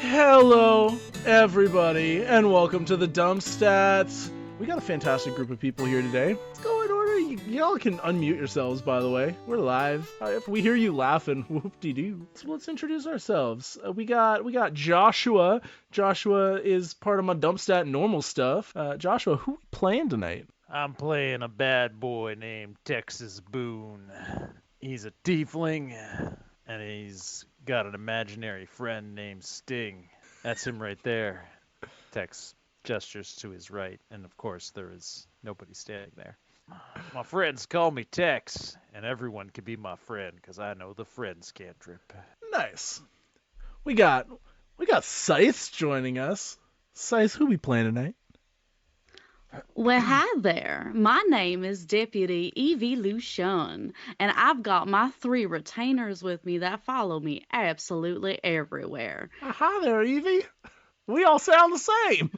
Hello, everybody, and welcome to the Dump Stats. We got a fantastic group of people here today. Let's go in order. Y'all can unmute yourselves, by the way. We're live. If we hear you laughing, whoop-de-doo. So let's introduce ourselves. We got Joshua. Joshua is part of my Dump Stat normal stuff. Joshua, who we playing tonight? I'm playing a bad boy named Texas Boone. He's a tiefling, and he's got an imaginary friend named Sting. That's him right there. Tex gestures to his right, and of course there is nobody standing there. My friends call me Tex, and everyone can be my friend, because I know the friends cantrip. Nice. We got Scythes joining us. Scythes, who we playing tonight? Well, hi there. My name is Deputy Evie Lucion, and I've got my 3 retainers with me that follow me absolutely everywhere. Hi there, Evie. We all sound the same.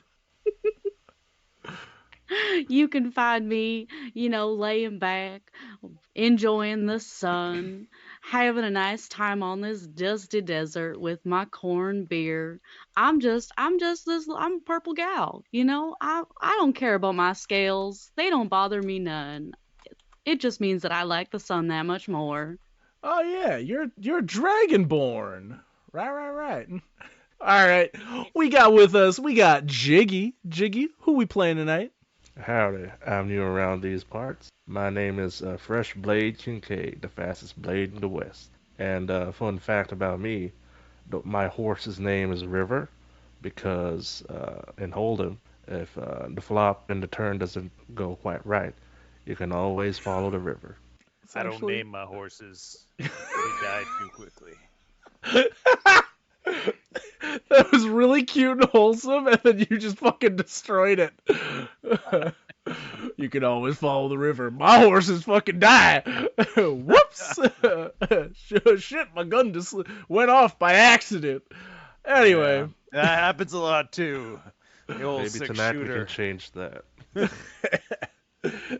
You can find me, laying back, enjoying the sun, having a nice time on this dusty desert with my corn beer. I'm a purple gal, I don't care about my scales. They don't bother me none. It just means that I like the sun that much more. Oh yeah, you're dragonborn. Right. All right, we got Jiggy. Jiggy, who we playing tonight? Howdy, I'm new around these parts. My name is Fresh Blade Kincaid, the fastest blade in the West. And fun fact about me, my horse's name is River because in Hold'em, if the flop and the turn doesn't go quite right, you can always follow the river. I don't name my horses. They died too quickly. That was really cute and wholesome, and then you just fucking destroyed it. You can always follow the river. My horses fucking die. Whoops. Shit, my gun just went off by accident. Anyway. Yeah, that happens a lot too. The old Maybe tonight six-shooter. we can change that.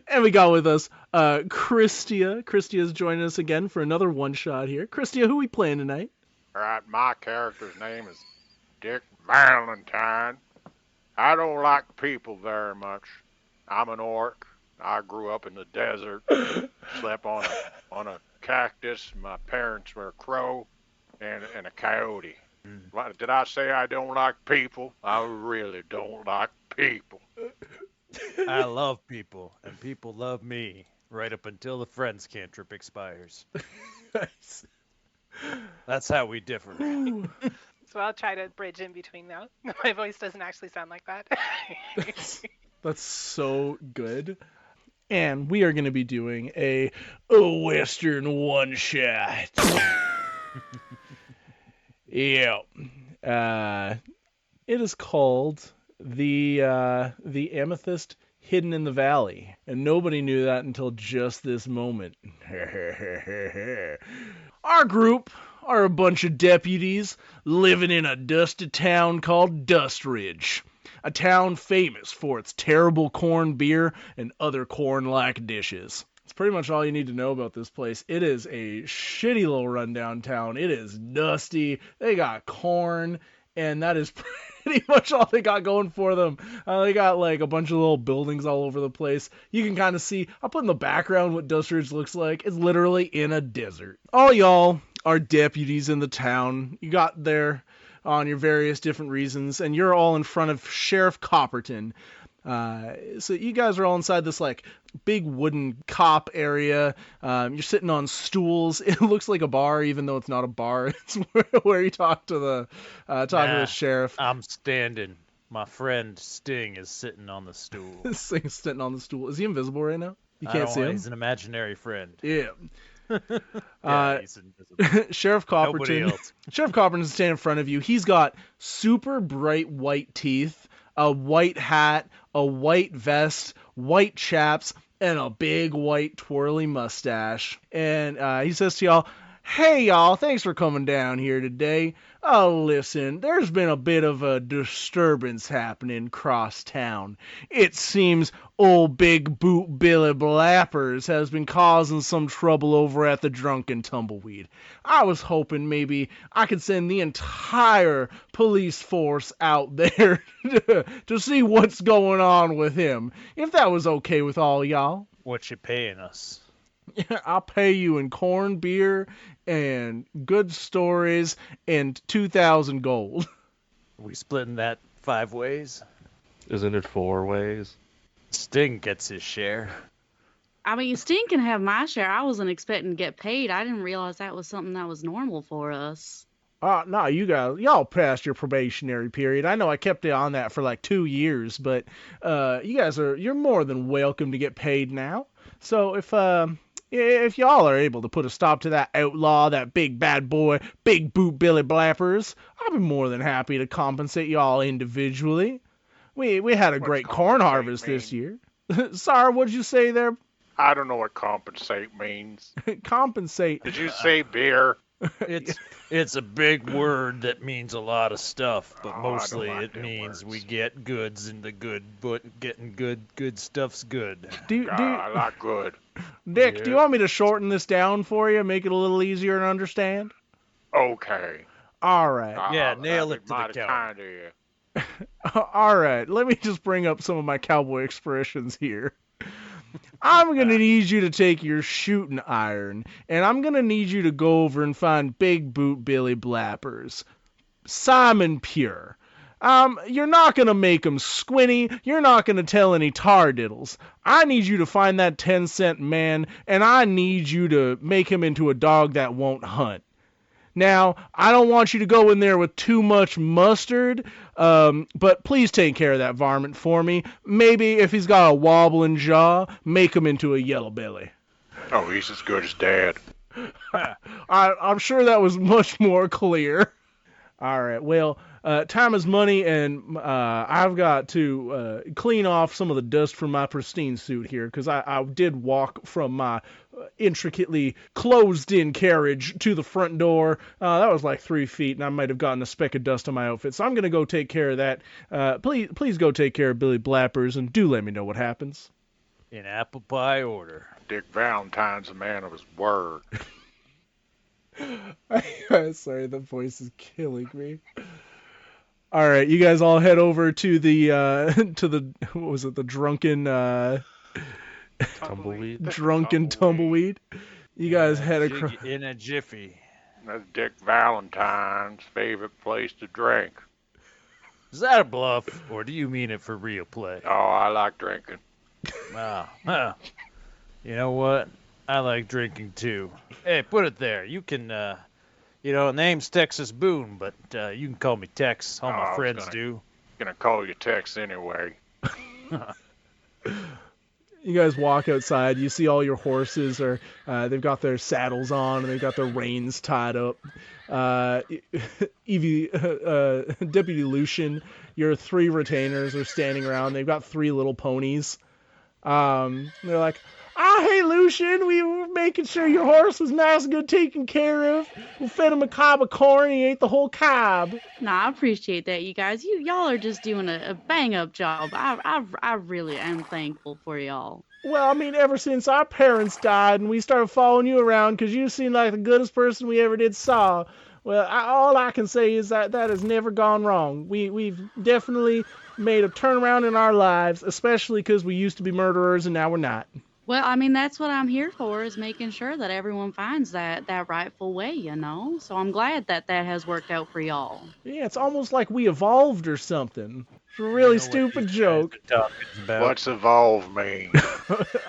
And we got with us Kristia. Kristia's joining us again for another one-shot here. Kristia, who we playing tonight? Alright, my character's name is Dick Valentine. I don't like people very much. I'm an orc. I grew up in the desert, slept on a cactus. My parents were a crow and a coyote. Did I say I don't like people? I really don't like people. I love people, and people love me, right up until the friends cantrip expires. That's how we differ. So I'll try to bridge in between now. My voice doesn't actually sound like that. That's so good. And we are going to be doing a Western one-shot. Yeah. It is called the Amethyst Hidden in the Valley. And nobody knew that until just this moment. Our group are a bunch of deputies living in a dusty town called Dustridge. A town famous for its terrible corn beer and other corn-like dishes. It's pretty much all you need to know about this place. It is a shitty little rundown town. It is dusty. They got corn, and that is pretty much all they got going for them. They got like a bunch of little buildings all over the place. You can kind of see, I'll put in the background what Dustridge looks like. It's literally in a desert. All y'all are deputies in the town. You got there on your various different reasons, and you're all in front of Sheriff Copperton. So you guys are all inside this like big wooden cop area. You're sitting on stools. It looks like a bar, even though it's not a bar. It's where you talk to the sheriff. I'm standing. My friend Sting is sitting on the stool. Sting's sitting on the stool. Is he invisible right now? You can't see him. He's an imaginary friend. Yeah. He's invisible. Sheriff Copperton is standing in front of you. He's got super bright white teeth, a white hat, a white vest, white chaps, and a big white twirly mustache. And he says to y'all, Hey y'all, thanks for coming down here today. Oh, listen, there's been a bit of a disturbance happening across town. It seems old Big Boot Billy Blappers has been causing some trouble over at the Drunken Tumbleweed. I was hoping maybe I could send the entire police force out there to see what's going on with him, if that was okay with all y'all. What you paying us? I'll pay you in corn beer and good stories and 2,000 gold. We splitting that 5 ways? Isn't it 4 ways? Sting gets his share. I mean, Sting can have my share. I wasn't expecting to get paid. I didn't realize that was something that was normal for us. No, you guys, y'all passed your probationary period. I know I kept it on that for like 2 years, but you're more than welcome to get paid now. So if y'all are able to put a stop to that outlaw, that big bad boy, Big Boot Billy Blappers, I'll be more than happy to compensate y'all individually. We had a great corn harvest this year. Sorry, what'd you say there? I don't know what compensate means. Compensate. Did you say beer? It's a big word that means a lot of stuff, but Oh, I mostly don't like it them means we words. get goods and the good, but getting good stuff's good. I like good. Dick, do you want me to shorten this down for you, make it a little easier to understand? Okay. All right. Yeah, That'd nail be it to the mighty counter. kind of you. All right. Let me just bring up some of my cowboy expressions here. I'm going to need you to take your shooting iron, and I'm going to need you to go over and find Big Boot Billy Blappers. Simon Pure. You're not going to make him squinty. You're not going to tell any tardiddles. I need you to find that 10-cent man, and I need you to make him into a dog that won't hunt. Now, I don't want you to go in there with too much mustard, but please take care of that varmint for me. Maybe if he's got a wobbling jaw, make him into a yellow belly. Oh, he's as good as Dad. I'm sure that was much more clear. All right, well, time is money, and I've got to clean off some of the dust from my pristine suit here, because I did walk from my intricately closed-in carriage to the front door. That was like 3 feet, and I might have gotten a speck of dust on my outfit, so I'm going to go take care of that. Please go take care of Billy Blappers, and do let me know what happens. In apple pie order. Dick Valentine's a man of his word. Sorry, the voice is killing me. All right, you guys all head over to the what was it, the drunken Tumbleweed. drunken tumbleweed. You guys head across. In a jiffy. That's Dick Valentine's favorite place to drink. Is that a bluff, or do you mean it for real play? Oh, I like drinking. Wow. You know what? I like drinking too. Hey, put it there. You can, name's Texas Boone, but you can call me Tex. All Oh, I my was friends gonna- do. Gonna call you Tex anyway. You guys walk outside. You see all your horses are they've got their saddles on and they've got their reins tied up. Evie, Deputy Lucion, your 3 retainers are standing around. They've got 3 little ponies. They're like, hey Lucian, we were making sure your horse was nice and good taken care of. We fed him a cob of corn and he ate the whole cob. Nah, I appreciate that, you guys. Y'all are just doing a bang up job. I really am thankful for y'all. Well, I mean, ever since our parents died and we started following you around because you seemed like the goodest person we ever did saw. Well, all I can say is that has never gone wrong. We've definitely made a turnaround in our lives, especially because we used to be murderers and now we're not. Well, I mean, that's what I'm here for, is making sure that everyone finds that rightful way, you know? So I'm glad that has worked out for y'all. Yeah, it's almost like we evolved or something. It's a really stupid joke. What's evolve mean?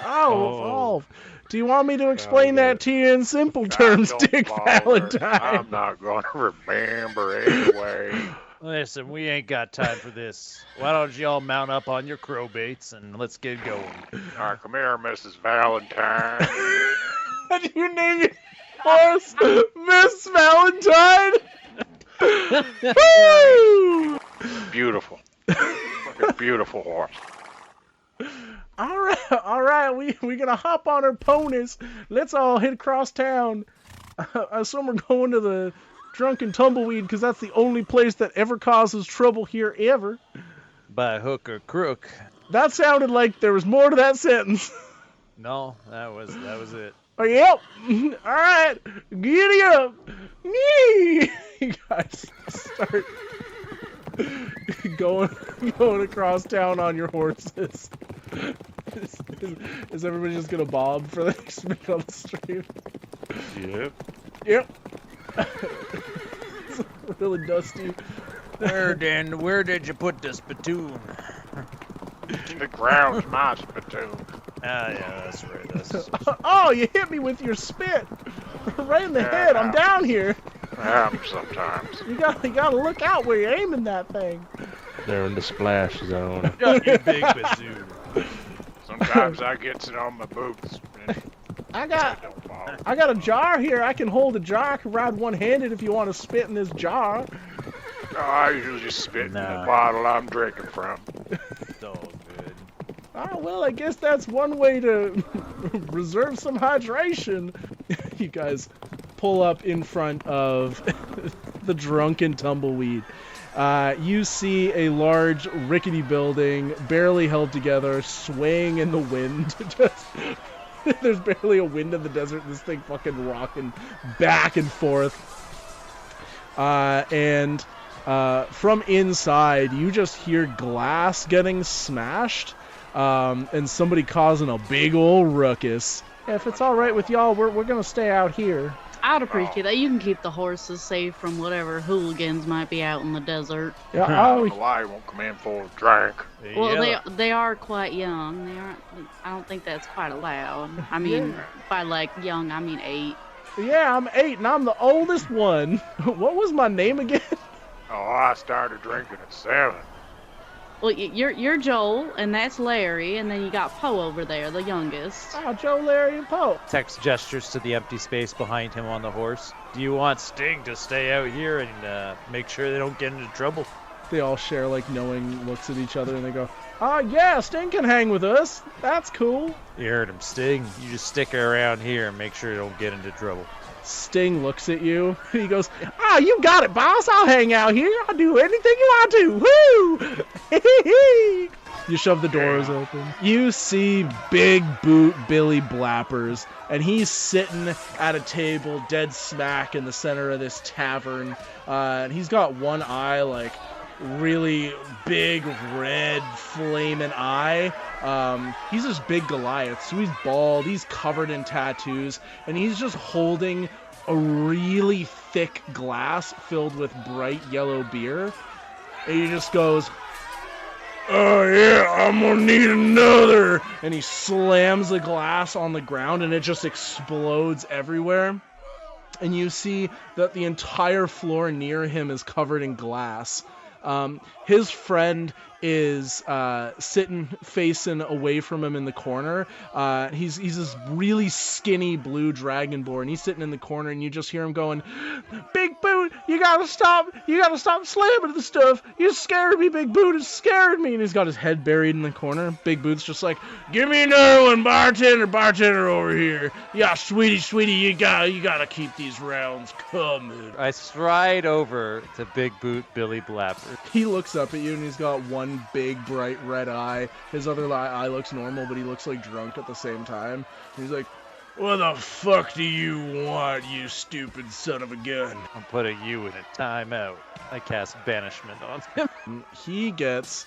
Evolve. Do you want me to explain that to you in simple terms, Don't Dick bother. Valentine? I'm not gonna remember anyway. Listen, we ain't got time for this. Why don't y'all mount up on your crowbaits and let's get going. All right, come here, Mrs. Valentine. How do you name your horse Miss Valentine? Woo! Beautiful. Like a beautiful horse. All right, we're gonna hop on our ponies. Let's all head across town. I assume we're going to the Drunken Tumbleweed because that's the only place that ever causes trouble here ever. By hook or crook. That sounded like there was more to that sentence. No, that was it. Oh, yep. All right. Giddy up. Yee. You guys start going across town on your horses. Is everybody just gonna bob for the next minute on the stream? Yep. It's really dusty. Where did you put the spittoon? The ground's my spittoon. Ah, yeah, that's right. Oh, you hit me with your spit. Right in the head. I'm down here. Sometimes. You gotta look out where you're aiming that thing. They're in the splash zone. Got you big bazoo. Sometimes I gets it on my boots. I got a jar here. I can hold a jar. I can ride one-handed if you want to spit in this jar. Oh, I usually just spit in the bottle I'm drinking from. It's all good. Oh, well, I guess that's one way to reserve some hydration. You guys pull up in front of the Drunken Tumbleweed. You see a large, rickety building, barely held together, swaying in the wind. There's barely a wind in the desert. This thing fucking rocking back and forth. And from inside, you just hear glass getting smashed, and somebody causing a big old ruckus. If it's all right with y'all, we're gonna stay out here. I'd appreciate that. You can keep the horses safe from whatever hooligans might be out in the desert. Yeah, I don't know why he won't come in for a drink. Well, they are quite young. They aren't. I don't think that's quite allowed. I mean, by like young, I mean 8. Yeah, I'm 8 and I'm the oldest one. What was my name again? Oh, I started drinking at 7. Well, you're Joel, and that's Larry, and then you got Poe over there, the youngest. Oh, Joe, Larry, and Poe. Tex gestures to the empty space behind him on the horse. Do you want Sting to stay out here and make sure they don't get into trouble? They all share like knowing looks at each other and they go, yeah, Sting can hang with us. That's cool. You heard him, Sting. You just stick around here and make sure you don't get into trouble. Sting looks at you. He goes, you got it, boss. I'll hang out here. I'll do anything you want to. Woo! You shove the doors open. You see Big Boot Billy Blappers, and he's sitting at a table dead smack in the center of this tavern. And he's got one eye, like, really big red flaming eye. He's this big Goliath, so he's bald, he's covered in tattoos, and he's just holding a really thick glass filled with bright yellow beer. And he just goes, oh yeah, I'm gonna need another. And he slams the glass on the ground and it just explodes everywhere. And you see that the entire floor near him is covered in glass. His friend is sitting facing away from him in the corner. He's this really skinny blue dragonborn. He's sitting in the corner, and you just hear him going, "Big Boot, you gotta stop slamming the stuff. You scared me, Big Boot. It scared me." And he's got his head buried in the corner. Big Boot's just like, "Give me another one, bartender over here. Yeah, sweetie, you gotta keep these rounds coming." I stride over to Big Boot Billy Blappers. He looks up at you, and he's got one big bright red eye. His other eye looks normal, but he looks like drunk at the same time. He's like, "What the fuck do you want, you stupid son of a gun?" I'm putting you in a timeout. I cast banishment on him. He gets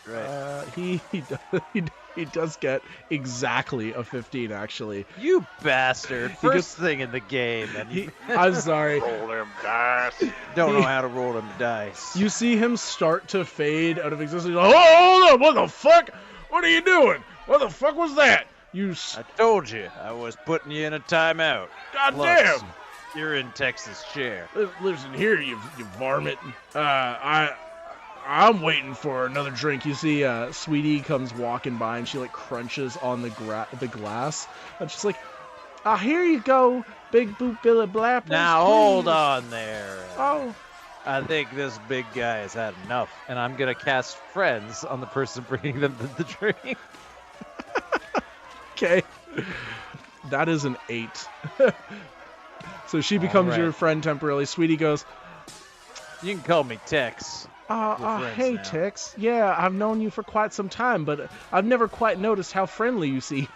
he does get exactly a 15 actually. You bastard! First thing in the game, and I'm sorry. Roll them dice. Don't know how to roll them dice. You see him start to fade out of existence. He's like, "Oh, hold up! What the fuck? What are you doing? What the fuck was that? I told you I was putting you in a timeout. God Plus, damn! You're in Texas chair. Listen here, you varmint. I'm waiting for another drink." You see, Sweetie comes walking by and she like crunches on the glass, and she's like, "Here you go, Big Boot Billy Blappers." Now hold on there. Oh. I think this big guy has had enough, and I'm gonna cast friends on the person bringing them the drink. Okay. That is an 8. So she becomes right. your friend temporarily. Sweetie goes, You can call me Tex. We're friends hey, now. Tex. Yeah, I've known you for quite some time, but I've never quite noticed how friendly you seemed.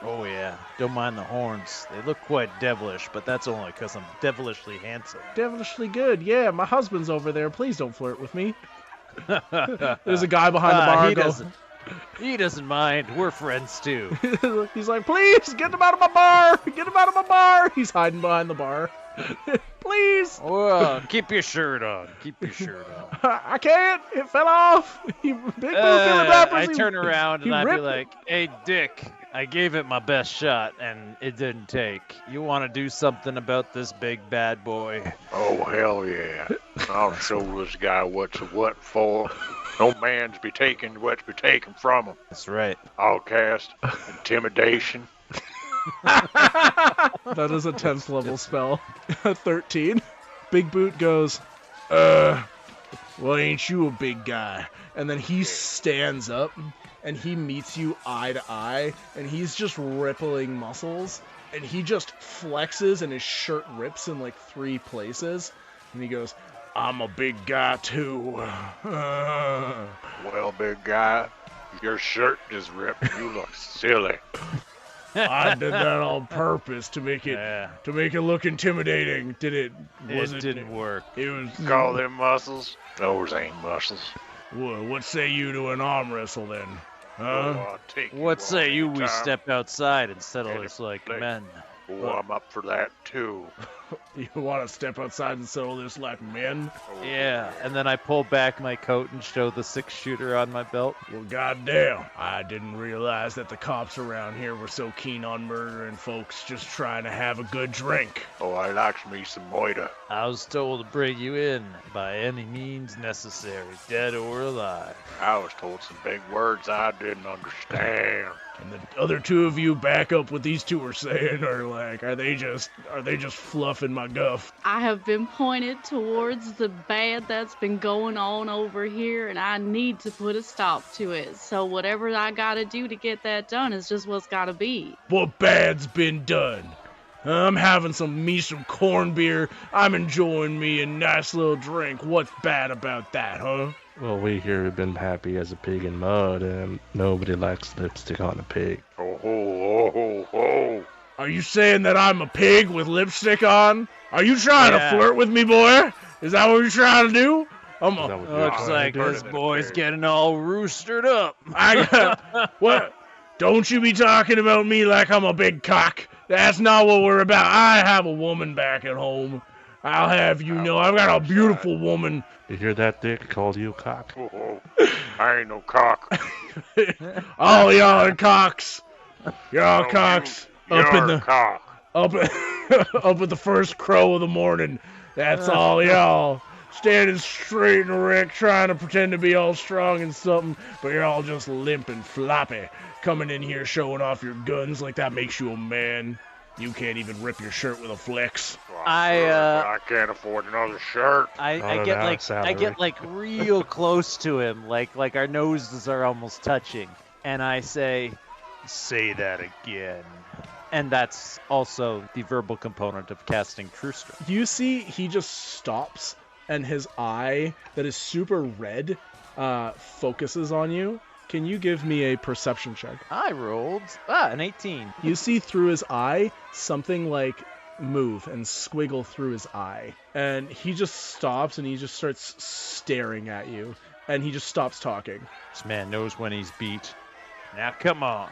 Oh, yeah. Don't mind the horns. They look quite devilish, but that's only because I'm devilishly handsome. Devilishly good. Yeah, my husband's over there. Please don't flirt with me. There's a guy behind the bar. He doesn't mind. We're friends, too. He's like, please, get him out of my bar. Get him out of my bar. He's hiding behind the bar. Please. Well, keep your shirt on. Keep your shirt on. I can't. It fell off. Big Boot Billy Blappers. I turn around and I'd be ripped like, hey, Dick, I gave it my best shot, and it didn't take. You want to do something about this big bad boy? Oh, hell yeah. I'll show this guy what's what for. No man's be taking what's be taken from him. That's right. I'll cast intimidation. That is a 10th level spell. 13. Big Boot goes, well, ain't you a big guy? And then he stands up, and he meets you eye to eye, and he's just rippling muscles, and he just flexes, and his shirt rips in like 3 places, and he goes, I'm a big guy too. Well, big guy, your shirt is ripped. You look silly. I did that on purpose to make it look intimidating. Did it? It didn't work. It was. Call them muscles? Those ain't muscles. What say you to an arm wrestle then? Oh, I'll take What you say on you we anytime. step outside and settle Any this like place. men? Oh, I'm up for that, too. You want to step outside and settle this like men? Oh, Yeah, and then I pull back my coat and show the 6-shooter on my belt. Well, goddamn. I didn't realize that the cops around here were so keen on murdering folks just trying to have a good drink. Oh, I likes me some moita. I was told to bring you in by any means necessary, dead or alive. I was told some big words I didn't understand. And the other 2 of you back up what these 2 are saying, or like, are they just fluffing my guff? I have been pointed towards the bad that's been going on over here, and I need to put a stop to it. So whatever I gotta do to get that done is just what's gotta be. What bad's been done? I'm having some corn beer. I'm enjoying me a nice little drink. What's bad about that, huh? Well, we here have been happy as a pig in mud, and nobody likes lipstick on a pig. Oh, ho, ho, ho. Are you saying that I'm a pig with lipstick on? Are you trying to flirt with me, boy? Is that what you're trying to do? Is that what you're Looks trying like to do? this boy's getting all roostered up. What? Don't you be talking about me like I'm a big cock. That's not what we're about. I have a woman back at home. I'll have you know I've got a beautiful woman. You hear that, Dick? Called you a cock? Oh, ho. I ain't no cock. All y'all are cocks. Y'all No, cocks. You're Up in a the cock. up at the first crow of the morning. That's all y'all. Standing straight and erect, trying to pretend to be all strong and something, but you're all just limp and floppy. Coming in here showing off your guns like that makes you a man. You can't even rip your shirt with a flex. Well, I can't afford another shirt. I Not get an like hour salary. I get like real close to him, like our noses are almost touching, and I say that again. And that's also the verbal component of casting True Strength. You see, he just stops, and his eye that is super red focuses on you. Can you give me a perception check? I rolled an 18. You see through his eye something like move and squiggle through his eye. And he just stops and he just starts staring at you. And he just stops talking. This man knows when he's beat. Now come on,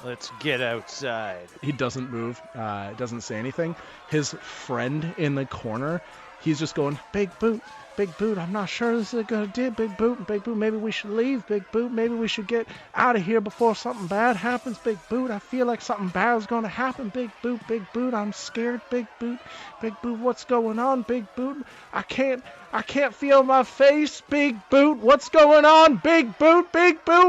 let's get outside. He doesn't move, doesn't say anything. His friend in the corner, he's just going, Big Boot, I'm not sure this is a good idea, Big Boot, maybe we should leave, Big Boot, maybe we should get out of here before something bad happens, Big Boot, I feel like something bad is going to happen, Big Boot, I'm scared, Big Boot, what's going on, Big Boot, I can't feel my face, Big Boot, what's going on, Big Boot,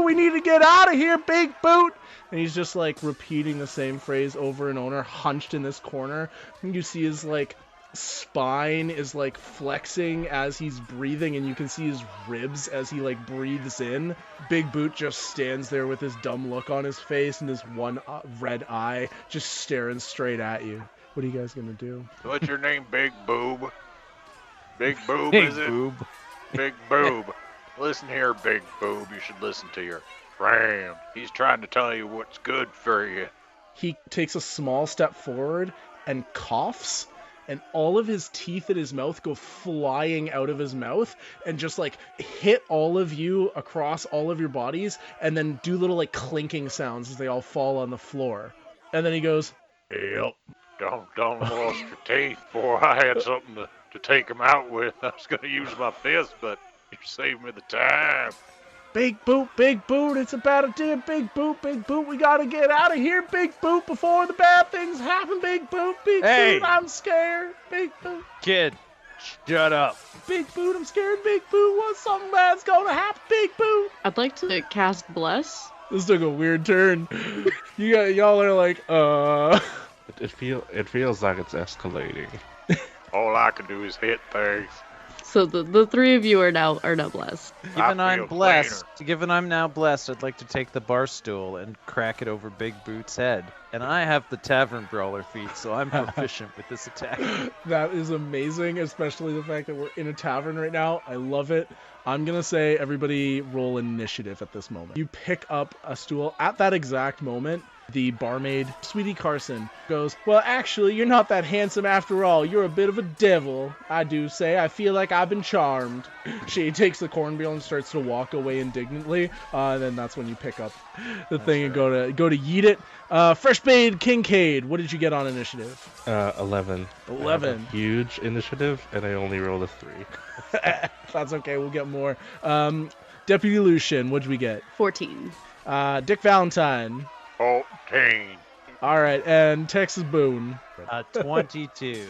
we need to get out of here, Big Boot. And he's just like repeating the same phrase over and over, hunched in this corner, and you see his like spine is like flexing as he's breathing, and you can see his ribs as he like breathes in. Big Boot just stands there with his dumb look on his face and his one red eye just staring straight at you. What are you guys gonna do? What's your name, Big Boob? Big Boob, Big is it? boob. Big Boob. Listen here, Big Boob. You should listen to your friend. He's trying to tell you what's good for you. He takes a small step forward and coughs, and all of his teeth in his mouth go flying out of his mouth and just like hit all of you across all of your bodies and then do little like clinking sounds as they all fall on the floor. And then he goes, "Yep." Don't lost your teeth before I had something to take them out with. I was going to use my fist, but you saved me the time. Big Boot, it's about a damn Big Boot, we gotta get out of here, Big Boot, before the bad things happen, Big Boot, Hey! Boot, I'm scared, Big Boot, Kid, shut up. Big Boot, I'm scared, Big Boot, what, something bad's gonna happen, Big Boot. I'd like to cast Bless. This took a weird turn. Y'all are like, It feels like it's escalating. All I can do is hit things. So the three of you are now blessed. Given I I'm feel blessed, given I'm now blessed, I'd like to take the bar stool and crack it over Big Boot's head. And I have the tavern brawler feat, so I'm proficient with this attack. that is amazing, especially the fact that we're in a tavern right now. I love it. I'm gonna say everybody roll initiative at this moment. You pick up a stool at that exact moment. The barmaid, Sweetie Carson, goes, "Well, actually, you're not that handsome after all. You're a bit of a devil, I do say. I feel like I've been charmed." She takes the cornmeal and starts to walk away indignantly. And then that's when you pick up the thing and go to yeet it. Fresh Bade Kincaid, what did you get on initiative? 11. 11. Huge initiative, and I only rolled a 3. That's okay, we'll get more. Deputy Lucion, what'd we get? 14. Dick Valentine. 14. All right, and Texas Boone. 22.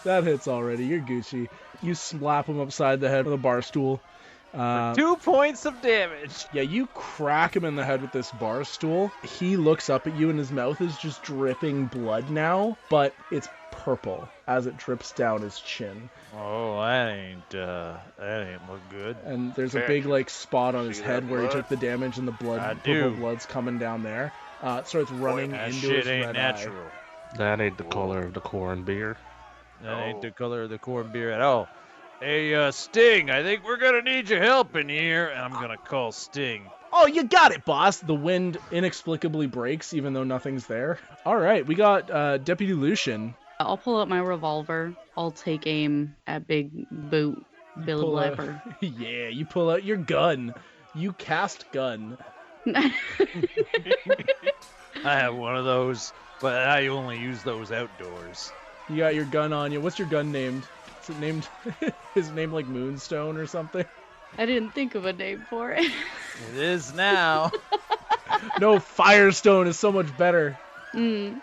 That hits already. You're Gucci. You slap him upside the head with a bar stool. 2 points of damage. Yeah, you crack him in the head with this bar stool. He looks up at you and his mouth is just dripping blood now, but it's purple as it drips down his chin. Oh, that ain't look good. And there's a big like spot on his See head that where he blood? took the damage and the blood, I purple do. blood's coming down there. It starts running That into shit his ain't red natural. That ain't the color of the corn beer. That ain't the color of the corn beer at all. Hey, Sting, I think we're gonna need your help in here, and I'm gonna call Sting. Oh, you got it, boss. The wind inexplicably breaks, even though nothing's there. All right, we got Deputy Lucian. I'll pull out my revolver. I'll take aim at Big Boot Billy Pull out- Blapper. Yeah, you pull out your gun. You cast gun. I have one of those, but I only use those outdoors. You got your gun on you. What's your gun named? Is it named his name like Moonstone or something? I didn't think of a name for it. It is now. No, Firestone is so much better. Mm.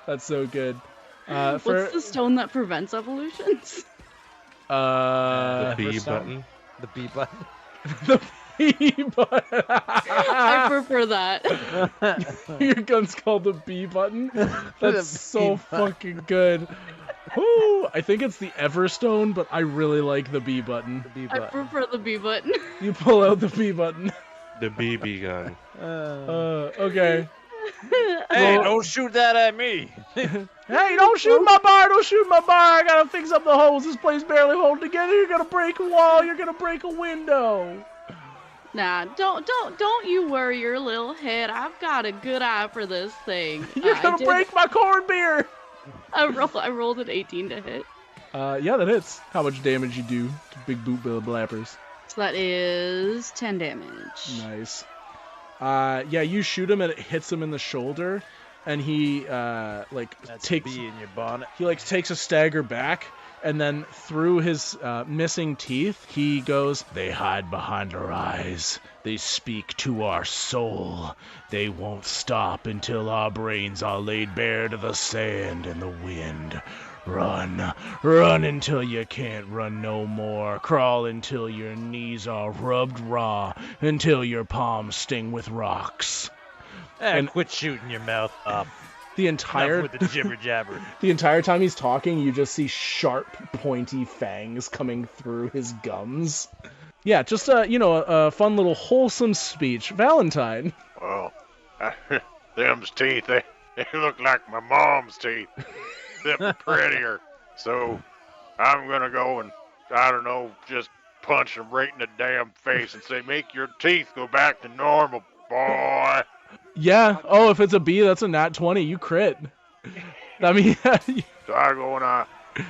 That's so good. What's the stone that prevents evolutions? The B Everstone? button. The B button. the B button. I prefer that. Your gun's called the B button. The That's so B button. fucking good. Woo! I think it's the Everstone, but I really like the B button. The B I button. prefer the B button. You pull out the B button. The BB gun. Okay. Hey, Well- don't shoot that at me. Hey, don't shoot my bar! Don't shoot my bar! I gotta fix up the holes. This place barely holding together. You're gonna break a wall. You're gonna break a window. Nah, don't you worry your little head. I've got a good eye for this thing. You're gonna break my corn beer. I rolled an 18 to hit. Yeah, that hits. How much damage you do to Big Boot Billy Blappers? So that is 10 damage. Nice. Yeah, you shoot him and it hits him in the shoulder, and he That's takes B in your bonnet. he takes a stagger back, and then through his missing teeth, he goes, "They hide behind our eyes. They speak to our soul. They won't stop until our brains are laid bare to the sand and the wind. Run, run until you can't run no more. Crawl until your knees are rubbed raw, until your palms sting with rocks." And quit shooting your mouth up. The entire Enough with the jibber jabber. The entire time he's talking, you just see sharp, pointy fangs coming through his gums. Yeah, just a fun little wholesome speech. Valentine. Well, them's teeth, they look like my mom's teeth. except prettier. So I'm gonna go and, I don't know, just punch him right in the damn face and say, make your teeth go back to normal, boy. Yeah. Oh, if it's a B, that's a nat 20. You crit. I mean, So I go and I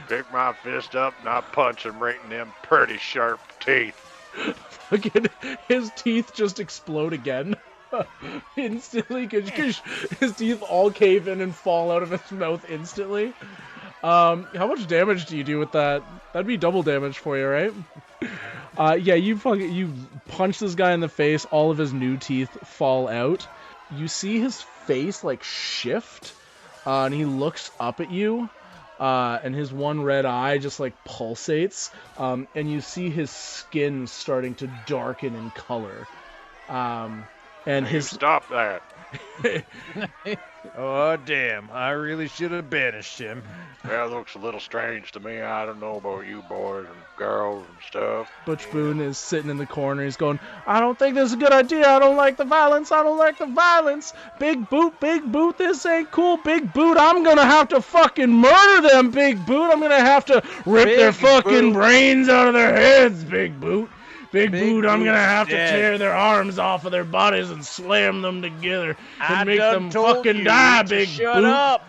pick my fist up and I punch him right in them pretty sharp teeth. fucking his teeth just explode again. Instantly, because his teeth all cave in and fall out of his mouth instantly. How much damage do you do with that? That'd be double damage for you, right? Yeah, you punch this guy in the face. All of his new teeth fall out. You see his face like shift, and he looks up at you, and his one red eye just like pulsates, and you see his skin starting to darken in color. And You stop that. Oh, damn. I really should have banished him. That looks a little strange to me. I don't know about you boys and girls and stuff. Butch Boone is sitting in the corner. He's going, I don't think this is a good idea. I don't like the violence. I don't like the violence. Big Boot, this ain't cool. Big Boot, I'm going to have to fucking murder them, Big Boot. I'm going to have to rip Big their fucking Boot. brains out of their heads, Big Boot. Big Boot, I'm Boot's going to have to dead. tear their arms off of their bodies and slam them together and I make done them told fucking you die, to Big shut Boot. up.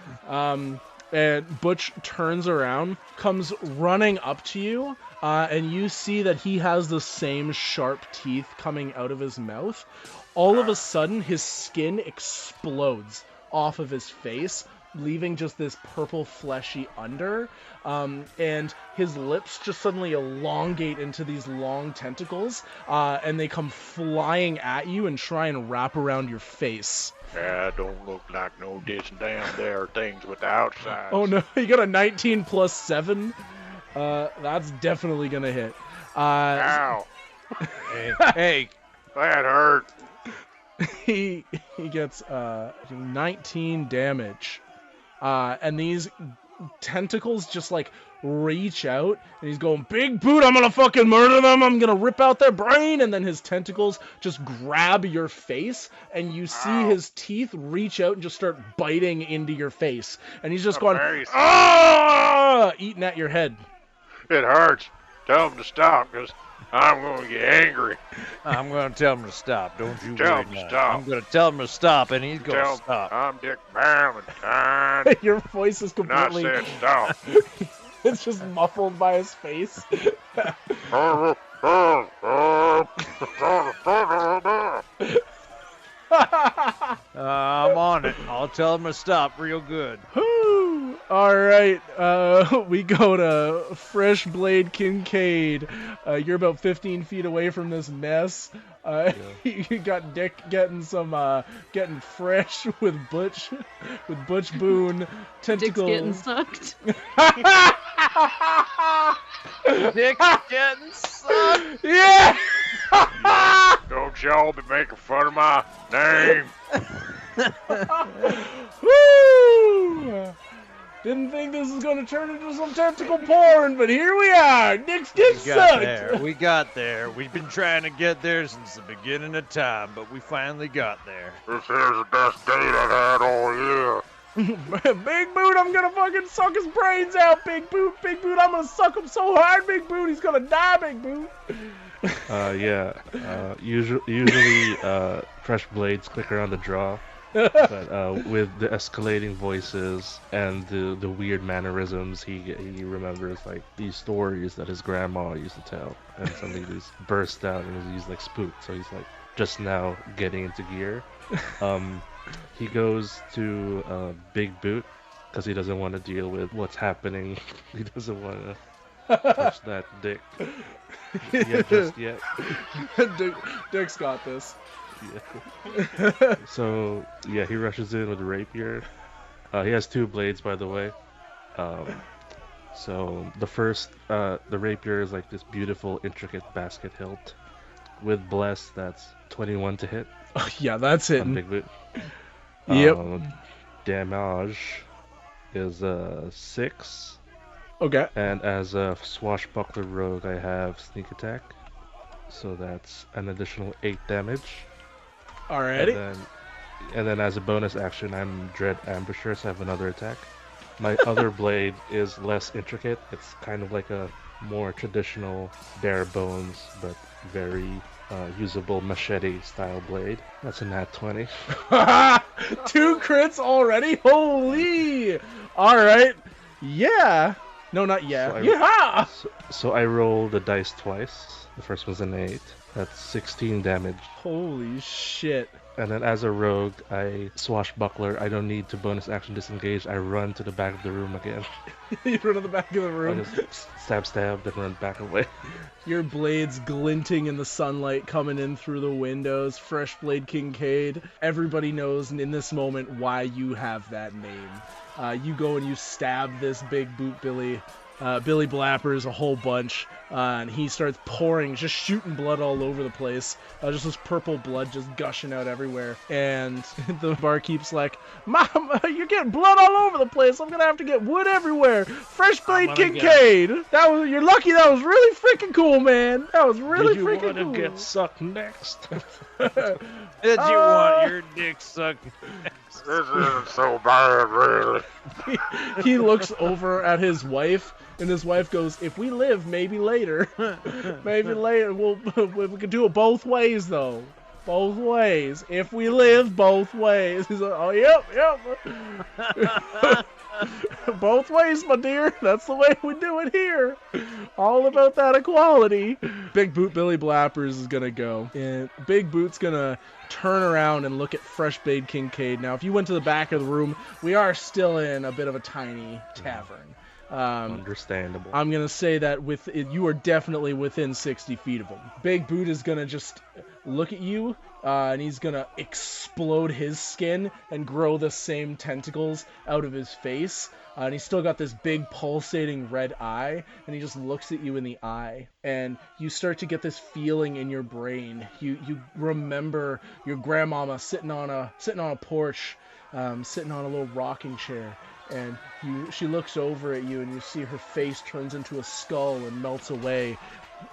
And Butch turns around, comes running up to you, and you see that he has the same sharp teeth coming out of his mouth. All of a sudden, his skin explodes off of his face, leaving just this purple fleshy under, and his lips just suddenly elongate into these long tentacles, and they come flying at you and try and wrap around your face. Yeah, don't look like no dishing down there things with the outside. Oh no, you got a 19 plus 7. That's definitely gonna hit. Ow, Hey, that hurt. He gets 19 damage. And these tentacles just like reach out, and he's going, Big Boot, I'm gonna fucking murder them, I'm gonna rip out their brain, and then his tentacles just grab your face, and you see his teeth reach out and just start biting into your face, and he's just going, face. ah, eating at your head. It hurts. Tell him to stop, because I'm going to get angry. I'm going to tell him to stop. Don't you Tell worry him to now. stop. I'm going to tell him to stop, and he's going Tell to him stop. I'm Dick Valentine. Your voice is Not completely, said stop. it's just muffled by his face. I'm on it. I'll tell him to stop real good. Whew. All right, we go to Fresh Blade Kincaid. You're about 15 feet away from this mess. You got Dick getting getting fresh with Butch Boone. Dick's Tentacle. getting sucked. Dick's getting sucked. Yeah. Don't y'all be making fun of my name. Woo! Didn't think this was gonna turn into some tentacle porn, but here we are. Dick's getting We got sucked. there. We got there. We've been trying to get there since the beginning of time, but we finally got there. This here's the best date I've had all year. Big Boot, I'm gonna fucking suck his brains out, Big Boot. Big Boot, I'm gonna suck him so hard, Big Boot, he's gonna die, Big Boot. Usually Fresh Blade's quicker on the draw, but with the escalating voices and the weird mannerisms, he remembers like these stories that his grandma used to tell, and suddenly these burst out and he's like spooked. So he's like just now getting into gear. He goes to Big Boot because he doesn't want to deal with what's happening. He doesn't want to touch that dick. Yeah, just yet. Dick's got this. Yeah. So yeah, he rushes in with a rapier. He has 2 blades, by the way. So the first, the rapier is like this beautiful, intricate basket hilt with bless. That's 21 to hit Yeah, that's on hitting. Big Boot. Yep. Damage is 6. Okay. And as a swashbuckler rogue, I have sneak attack, so that's an additional 8 damage. Alrighty. And then as a bonus action, I'm dread ambusher, so I have another attack. My other blade is less intricate. It's kind of like a more traditional bare bones, but very usable machete style blade. That's a nat 20. 2 crits already? Holy! Alright. Yeah. No, not yeah. So I- Yeah! So I roll the dice twice. The first one's an 8. That's 16 damage. Holy shit. And then as a rogue, I swashbuckler. I don't need to bonus action disengage. I run to the back of the room again. You run to the back of the I room. just stab, then run back away. Your blades glinting in the sunlight coming in through the windows. Fresh Blade Kincaid. Everybody knows in this moment why you have that name. You go and you stab this Big Boot Billy Blappers a whole bunch, and he starts pouring, just shooting blood all over the place. Just this purple blood just gushing out everywhere. And the barkeep's like, "Mom, you're getting blood all over the place. I'm gonna have to get wood everywhere." Fresh Blade Kincaid. You're lucky. That was really freaking cool, man. That was really freaking cool. Did you want to get sucked next? Did you want your dick sucked? This isn't so bad, really. He looks over at his wife, and his wife goes, "If we live, maybe later. Maybe later. We could do it both ways, though. Both ways. If we live, both ways." He's like, "Oh, yep. Both ways, my dear. That's the way we do it here. All about that equality." Big Boot Billy Blappers is gonna go, and Big Boot's gonna turn around and look at Fresh Blade Kincaid. Now, if you went to the back of the room, we are still in a bit of a tiny tavern. Understandable. I'm gonna say that you are definitely within 60 feet of him. Big Boot is gonna just look at you, and he's gonna explode his skin and grow the same tentacles out of his face. And he's still got this big pulsating red eye, and he just looks at you in the eye. And you start to get this feeling in your brain. You remember your grandmama sitting on a porch, sitting on a little rocking chair. And she looks over at you, and you see her face turns into a skull and melts away.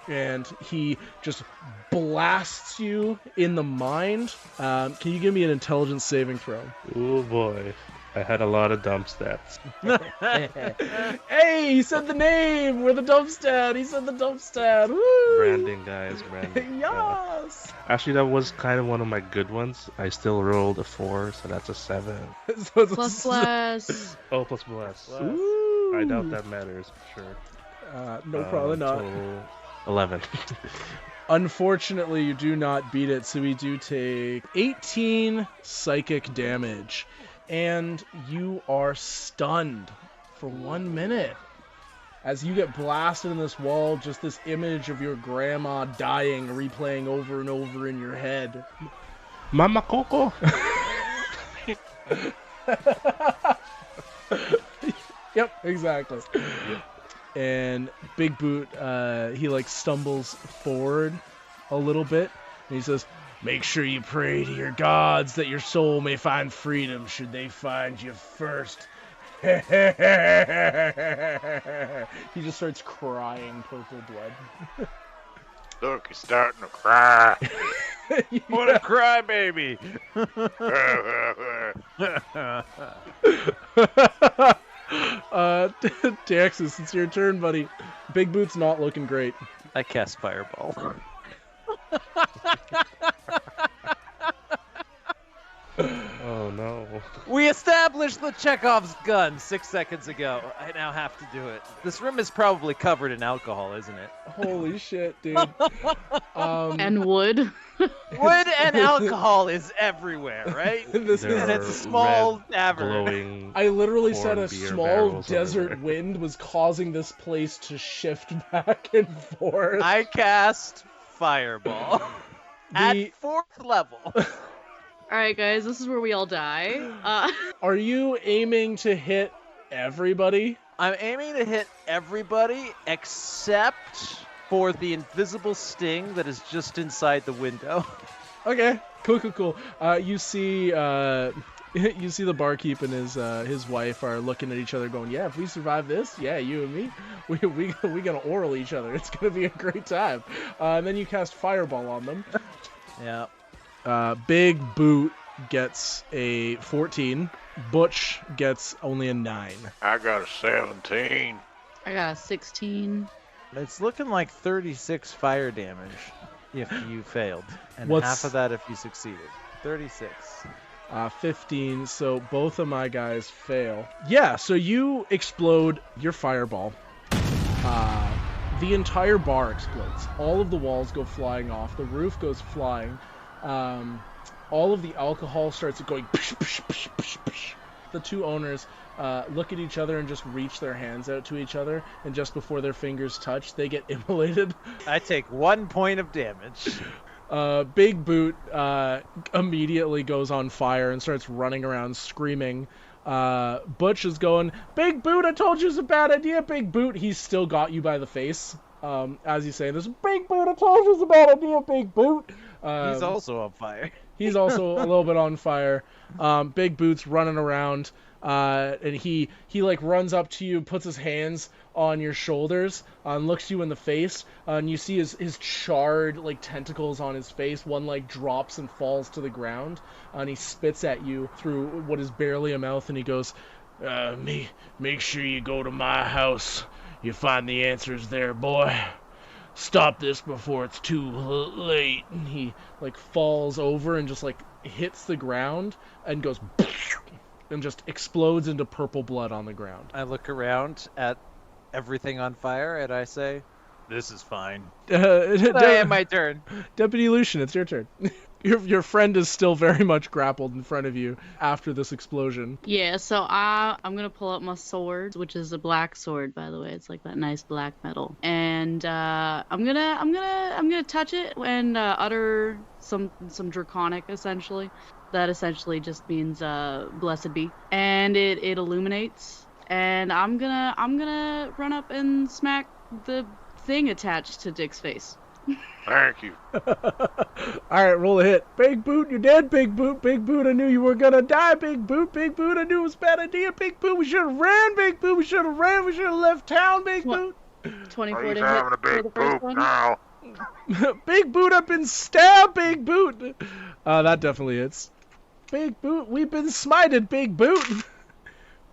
And he just blasts you in the mind. Can you give me an intelligence saving throw? Oh boy. I had a lot of dump stats. Hey, he said the name! We're the dump stat! He said the dump stat! Woo! Branding, guys, branding. Yes! Actually, that was kind of one of my good ones. I still rolled a 4, so that's a 7. So it's Plus plus. Oh, plus plus. Ooh. I doubt that matters, for sure. No, probably not. Total 11. Unfortunately, you do not beat it, so we do take 18 psychic damage. And you are stunned for 1 minute. As you get blasted in this wall, just this image of your grandma dying replaying over and over in your head. Mama Coco! Yep, exactly. Yep. And Big Boot, he like stumbles forward a little bit, and he says, "Make sure you pray to your gods that your soul may find freedom should they find you first." He just starts crying purple blood. Look, he's starting to cry. What a crybaby! Texas, it's your turn, buddy. Big Boot's not looking great. I cast Fireball. Oh no. We established the Chekhov's gun 6 seconds ago. I now have to do it. This room is probably covered in alcohol, isn't it? Holy shit, dude. And wood. Wood and alcohol is everywhere, right? This There is, And it's a small red, tavern. glowing. I literally corn said a beer small barrels over desert there. wind was causing this place to shift back and forth. I cast Fireball The- at 4th level. All right, guys, this is where we all die. Are you aiming to hit everybody? I'm aiming to hit everybody except for the invisible sting that is just inside the window. Okay, cool. You see the barkeep and his wife are looking at each other, going, "Yeah, if we survive this, yeah, you and me, we gonna oral each other. It's gonna be a great time." And then you cast Fireball on them. Yeah. Big Boot gets a 14. Butch gets only a 9. I got a 17. I got a 16. It's looking like 36 fire damage if you failed, and What's- half of that if you succeeded. 36. 15, so both of my guys fail. Yeah, so you explode your fireball. The entire bar explodes. All of the walls go flying off. The roof goes flying. All of the alcohol starts going psh, psh, psh, psh, psh. The two owners look at each other and just reach their hands out to each other, and just before their fingers touch, they get immolated. I take 1 point of damage. Big Boot immediately goes on fire and starts running around screaming. Butch is going, Big Boot, I told you it's a bad idea, Big Boot. He's still got you by the face. As he's saying this, Big Boot, I told you it's a bad idea, Big Boot. He's also on fire. He's also a little bit on fire. Big Boot's running around, and he like runs up to you, puts his hands on your shoulders, and looks you in the face, and you see his charred like tentacles on his face. One like drops and falls to the ground, and he spits at you through what is barely a mouth, and he goes, make sure you go to my house. You find the answers there, boy. Stop this before it's too late. And he like falls over and just like hits the ground and goes and just explodes into purple blood on the ground. I look around at everything on fire and I say, this is fine. My turn. Deputy Lucion, it's your turn. Your friend is still very much grappled in front of you after this explosion. Yeah, so I'm gonna pull up my sword, which is a black sword, by the way. It's like that nice black metal, and I'm gonna touch it and utter some draconic essentially. That essentially just means blessed be, and it illuminates, and I'm gonna run up and smack the thing attached to Dick's face. Thank you. Alright, roll a hit. Big Boot, you're dead, Big Boot. Big Boot, I knew you were gonna die, Big Boot. Big Boot, I knew it was a bad idea, Big Boot. We should have ran, Big Boot. We should have ran. We should have left town, Big Boot. 24 He's to having hit a big for the first poop one. now. Big Boot, I've been stabbed, Big Boot. That definitely hits. Big Boot, we've been smited, Big Boot.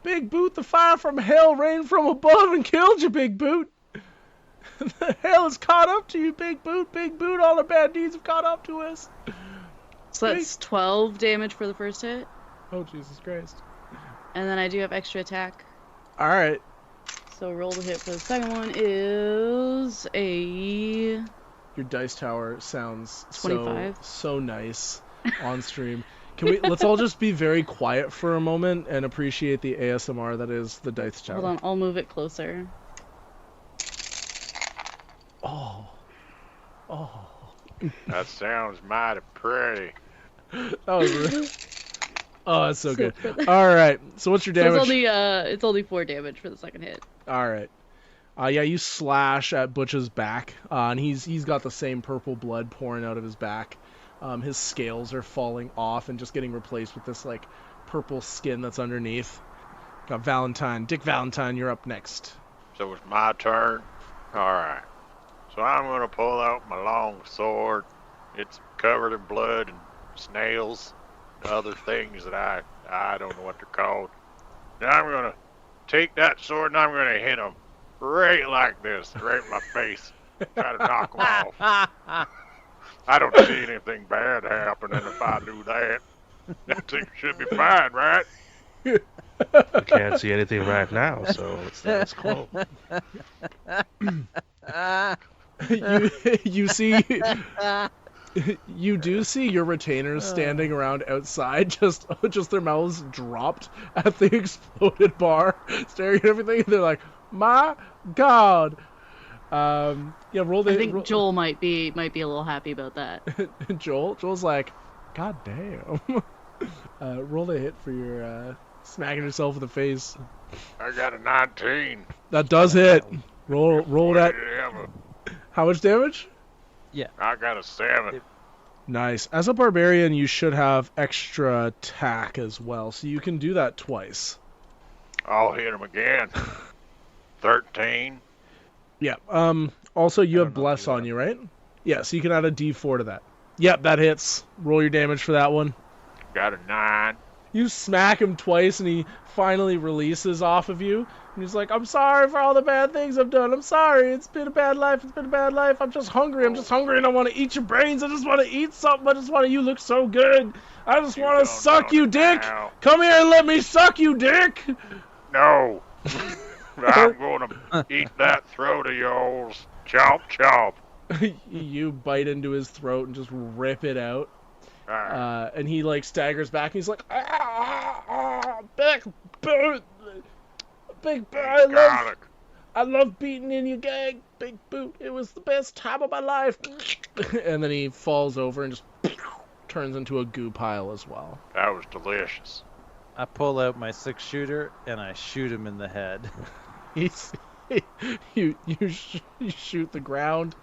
Big Boot, the fire from hell rained from above and killed you, Big Boot. The hell has caught up to you, Big Boot. Big Boot, all the bad deeds have caught up to us. So that's 12 damage for the first hit, Oh, Jesus Christ. and then I do have extra attack. Alright. So roll the hit for the second one is a Your dice tower sounds 25. so nice on stream. Let's all just be very quiet for a moment and appreciate the ASMR that is the dice tower. Hold on, I'll move it closer. Oh. That sounds mighty pretty. That was really... Oh, that's so good. Alright, so what's your So damage? it's only 4 damage for the second hit. Alright. Yeah, you slash at Butch's back, and he's got the same purple blood pouring out of his back. His scales are falling off and just getting replaced with this, like, purple skin that's underneath. Got Valentine. Dick Valentine, you're up next. So it's my turn? Alright. So I'm going to pull out my long sword. It's covered in blood and snails and other things that I don't know what they're called. Now I'm going to take that sword and I'm going to hit him right like this, right in my face. Try to knock him off. I don't see anything bad happening if I do that. I think it should be fine, right? You can't see anything right now, so that's cool. You see... You do see your retainers standing around outside, just their mouths dropped at the exploded bar, staring at everything, and they're like, my God. Yeah, roll the... I think Joel might be a little happy about that. Joel's like, God damn. Roll the hit for your smacking yourself in the face. I got a 19. That does hit. Roll that. Whatever. How much damage? I got a 7. Nice. As a barbarian, you should have extra attack as well, so you can do that twice. I'll hit him again. 13. Yeah. Also, you I have don't know if bless you on are. you, right? Yeah, so you can add a d4 to that. Yep, that hits. Roll your damage for that one. Got a 9. You smack him twice, and he finally releases off of you. And he's like, I'm sorry for all the bad things I've done. I'm sorry. It's been a bad life. It's been a bad life. I'm just hungry. I'm just hungry, and I want to eat your brains. I just want to eat something. I just want to. You look so good. I just want to suck you, Dick. Now. Come here and let me suck you, Dick. No. I'm gonna eat that throat of yours. Chomp, chomp. You bite into his throat and just rip it out. And he like staggers back and he's like, Big Boot, Big Boot, I love beating in your gang, Big Boot. It was the best time of my life. And then he falls over and just turns into a goo pile as well. That was delicious. I pull out my 6-shooter and I shoot him in the head. You shoot the ground.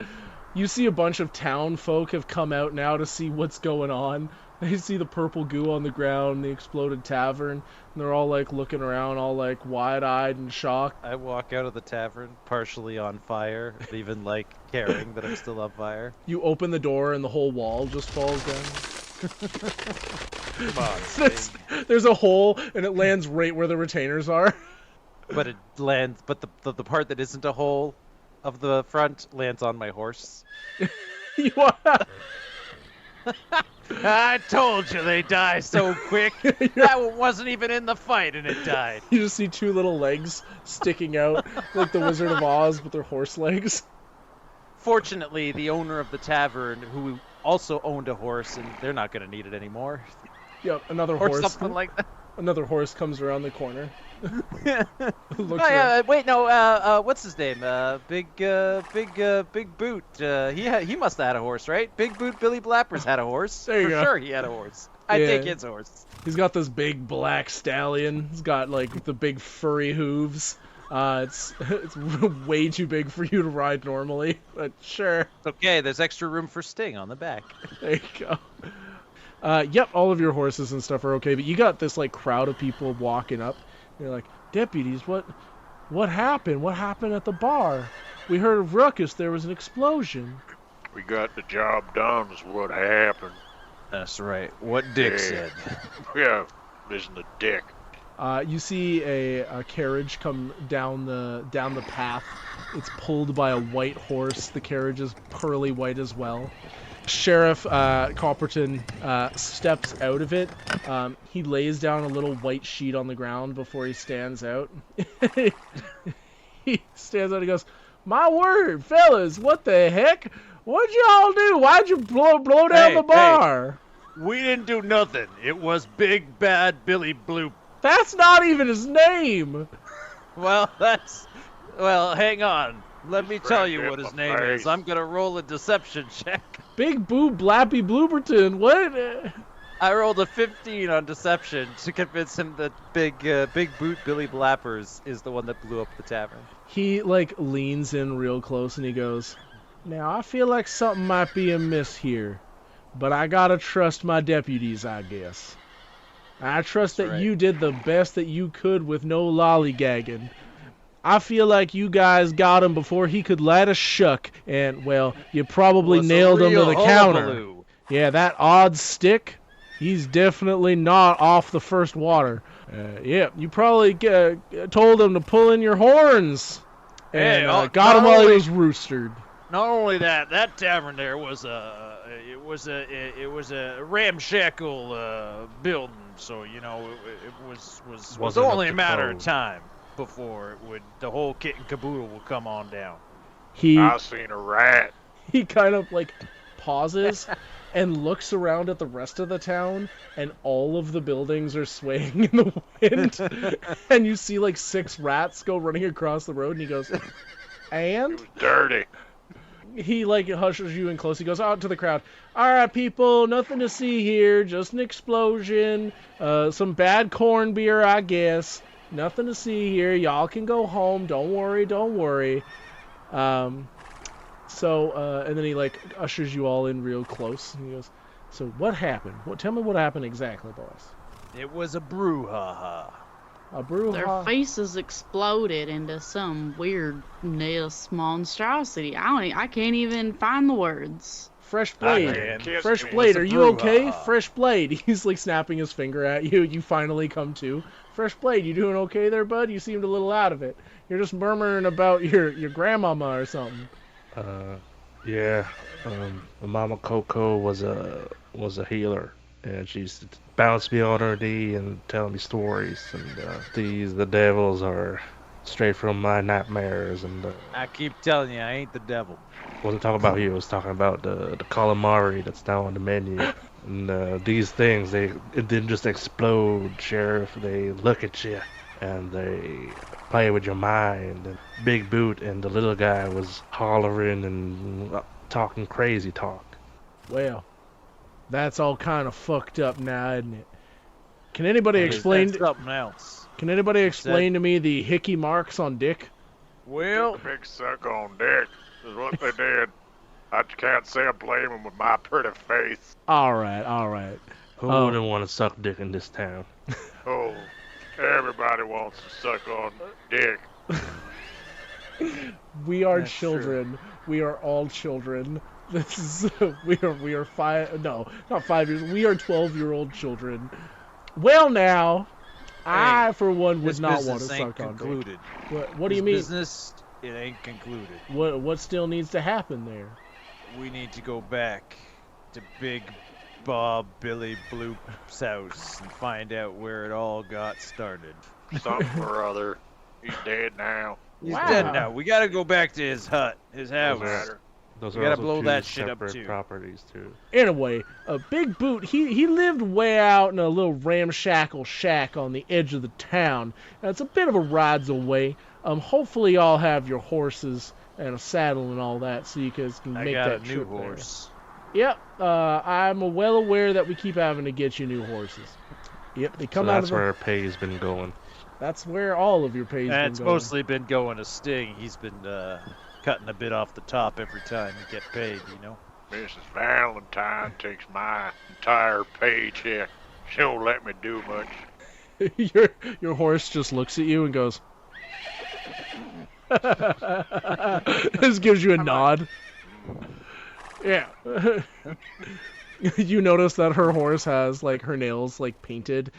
You see a bunch of town folk have come out now to see what's going on. They see the purple goo on the ground, the exploded tavern, and they're all like looking around, all like wide-eyed and shocked. I walk out of the tavern, partially on fire, even like caring that I'm still on fire. You open the door and the whole wall just falls down. Come on, Sting. There's a hole and it lands right where the retainers are. But it lands, but the part that isn't a hole of the front lands on my horse. I told you they die so quick. That one wasn't even in the fight and it died. You just see 2 little legs sticking out like the Wizard of Oz with their horse legs. Fortunately, the owner of the tavern, who also owned a horse, and they're not going to need it anymore. Yep, another Or horse. something like that. Another horse comes around the corner. Wait, no, what's his name? Big Boot. He must have had a horse, right? Big Boot Billy Blappers had a horse. There you For go. sure he had a horse. I take his horse. He's got this big black stallion. He's got like the big furry hooves. It's way too big for you to ride normally, but sure. It's okay, there's extra room for Sting on the back. There you go. Yep, all of your horses and stuff are okay, but you got this like crowd of people walking up. You're like, deputies, what happened? What happened at the bar? We heard a ruckus. There was an explosion. We got the job done is what happened. That's right. What Dick Yeah. said. Yeah, listen to Dick. You see a carriage come down the path. It's pulled by a white horse. The carriage is pearly white as well. Sheriff Copperton steps out of it. He lays down a little white sheet on the ground before he stands out. He stands out and goes, "My word, fellas, what the heck? What'd y'all do? Why'd you blow down the bar?" We didn't do nothing. It was Big Bad Billy Bloop. That's not even his name. Well, hang on. Let me tell you Right what in his my name is. face. I'm gonna roll a deception check. Big Boot Blappy Blooperton. What? I rolled a 15 on deception to convince him that Big Boot Billy Blappers is the one that blew up the tavern. He like leans in real close and he goes, "Now I feel like something might be amiss here, but I gotta trust my deputies, I guess. I trust That's that right. you did the best that you could with no lollygagging. I feel like you guys got him before he could light a shuck, and, well, you probably Was a nailed him to real the counter. hullabaloo. Yeah, that odd stick, he's definitely not off the first water. Yeah, you probably told him to pull in your horns, and Hey, got him not while he only- was roostered." Not only that tavern there was a ramshackle building, so you know it was Wasn't only up a to matter code. of time before the whole kit and caboodle would come on down. He I seen a rat. he kind of like pauses and looks around at the rest of the town, and all of the buildings are swaying in the wind, and you see like 6 rats go running across the road, and he goes, It "And?" was dirty. He like hushes you in close. He goes out to the crowd. "All right, people, nothing to see here. Just an explosion. Some bad corn beer, I guess. Nothing to see here. Y'all can go home. Don't worry. Don't worry." And then he like ushers you all in real close. And he goes, "So what happened? Tell me what happened exactly, boys." It was a brouhaha. A brew. Their faces exploded into some weirdness monstrosity. I can't even find the words. Fresh I Blade. can. Kiss Fresh me. Blade, It's a are you okay? brouhaha. Fresh Blade. He's like snapping his finger at you. You finally come to. Fresh Blade, you doing okay there, bud? You seemed a little out of it. You're just murmuring about your grandmama or something. Yeah. Mama Coco was a healer, and she used to bounce me on her knee and tell me stories. And the devils are straight from my nightmares. And I keep telling you, I ain't the devil. wasn't talking about you. I was talking about the calamari that's now on the menu. And these things, it didn't just explode, Sheriff. They look at you and they play with your mind. And Big Boot and the little guy was hollering and talking crazy talk. Well, that's all kind of fucked up now, isn't it? Can anybody explain? That's something else. Can anybody explain to me the hickey marks on Dick? Well, Big suck on Dick is what they did. I can't say I blame him with my pretty face. All right. Who Oh. wouldn't want to suck dick in this town? Oh, everybody wants to suck on Dick. We are That's children. We are all children. This is we are 5. No, not 5 years. We are 12-year-old children. Well, now, I for one would this not want to business ain't suck on Dick. concluded. What do you This mean? Business, it ain't concluded. What still needs to happen there? We need to go back to Big Bob Billy Bloop's house and find out where it all got started. Something or other. He's dead now. He's Wow. dead now. We gotta go back to his hut, his No house. matter. Those We are gotta also blow two that shit up, separate too. properties too. Anyway, Big Boot, he lived way out in a little ramshackle shack on the edge of the town. Now, it's a bit of a rides away. Hopefully y'all have your horses and a saddle and all that, so you guys can I make got that a new trip there. horse. Yep, I'm well aware that we keep having to get you new horses. Yep, they So come out of that's the... where our pay's been going. That's where all of your pay's And been it's going. mostly been going to Sting. He's been cutting a bit off the top every time you get paid, you know? Mrs. Valentine takes my entire paycheck. She don't let me do much. your horse just looks at you and goes... Just gives you a nod. Yeah. You notice that her horse has, like, her nails, like, painted.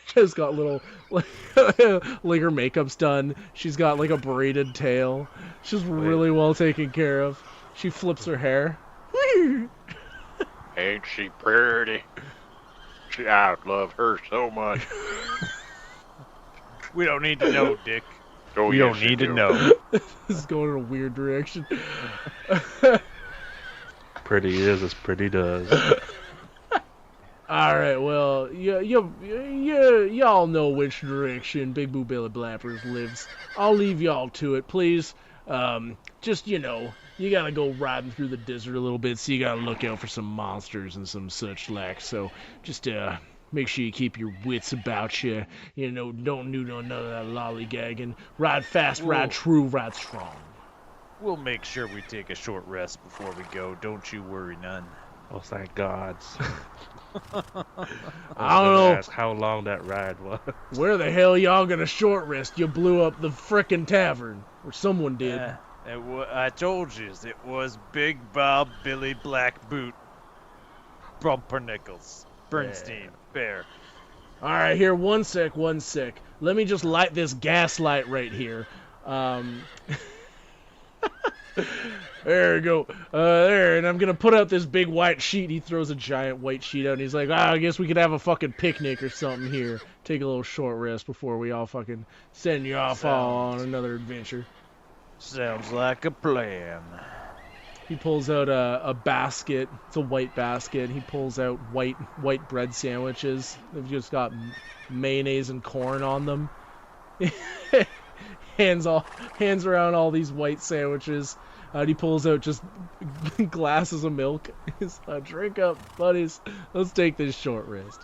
She's got little, like her makeup's done. She's got, like, a braided tail. She's really well taken care of. She flips her hair. Ain't she pretty? I love her so much. We don't need to know, Dick. Oh, We yes, don't you need to do. know. This is going in a weird direction. Pretty is as pretty does. All right, well, y'all know which direction Big Boot Billy Blappers lives. I'll leave y'all to it, please. Just, you gotta go riding through the desert a little bit, so you gotta look out for some monsters and some such like. So just make sure you keep your wits about you. Don't do none of that lollygagging. Ride fast, ride true, ride strong. We'll make sure we take a short rest before we go. Don't you worry none. Oh, thank gods. I don't know. Ask how long that ride was. Where the hell y'all gonna short rest? You blew up the frickin' tavern, or someone did. I told you, it was Big Bob Billy Black Boot. Bumpernickels. Bernstein. Bear. All right, here, one sec. Let me just light this gas light right here. There we go. There, and I'm gonna put out this big white sheet. He throws a giant white sheet out, and he's like, I guess we could have a fucking picnic or something here. Take a little short rest before we all fucking send you off all on another adventure. Sounds like a plan. He pulls out a basket. It's a white basket. He pulls out white bread sandwiches. They've just got mayonnaise and corn on them. hands around all these white sandwiches. And he pulls out just glasses of milk. He's like, drink up, buddies. Let's take this short rest.